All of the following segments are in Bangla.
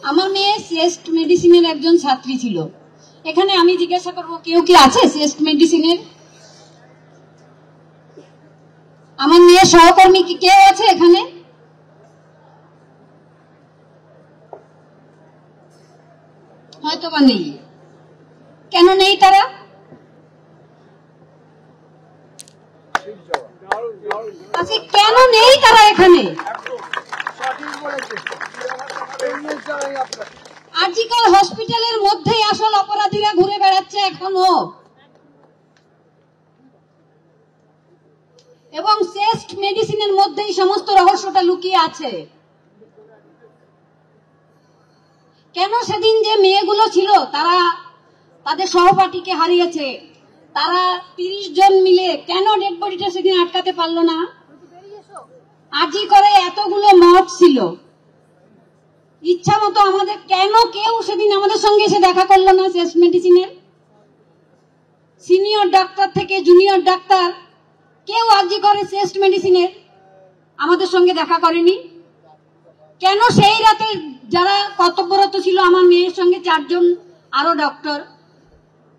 আমার মেয়ে সিএসটি মেডিসিনের একজন ছাত্রী ছিল। এখানে আমি জিজ্ঞাসা করব, কেউ কি আছে সিএসটি মেডিসিনের? আমার মেয়ের সহকর্মী কি কেউ আছে এখানে? হয়তো বা নেই। কেন নেই তারা? আচ্ছা, কেন নেই তারা এখানে? আরজিকর হসপিটালের মধ্যেই আসল অপরাধীরা ঘুরে বেড়াচ্ছে এখনো, এবং শ্রেষ্ঠ মেডিসিনের মধ্যেই সমস্ত রহস্যটা লুকিয়ে আছে। কেন সেদিন যে মেয়েগুলো ছিল তারা তাদের সহপাঠীকে হারিয়েছে, তারা 30 জন মিলে কেন ডেড বডিটা সেদিন আটকাতে পারলো না? আরজিকরে এতগুলো মত ছিল, ইচ্ছা মতো আমাদের কেন কেউ সেদিন আমাদের সঙ্গে এসে দেখা করলো না? শ্রেষ্ঠ মেডিসিনের সিনিয়র ডাক্তার থেকে জুনিয়র ডাক্তার কেউ আরজিকরে শ্রেষ্ঠ মেডিসিনের আমাদের সঙ্গে দেখা করেনি কেন? সেই রাতে যারা কর্তব্যরত ছিল আমার মেয়ের সঙ্গে 4 জন আরো ডক্টর,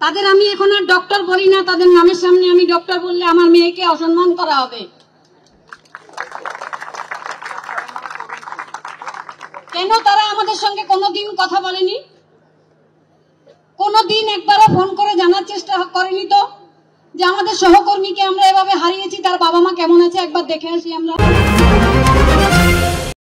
তাদের আমি এখন আর ডক্টর বলি না, তাদের নামের সামনে আমি ডক্টর বললে আমার মেয়েকে অসম্মান করা হবে। কেন তারা আমাদের সঙ্গে কোনোদিন কথা বলেনি? কোনোদিন একবারও ফোন করে জানার চেষ্টা করেনি তো যে আমাদের সহকর্মীকে আমরা এভাবে হারিয়েছি, তার বাবা মা কেমন আছে, একবার দেখে আসি আমরা।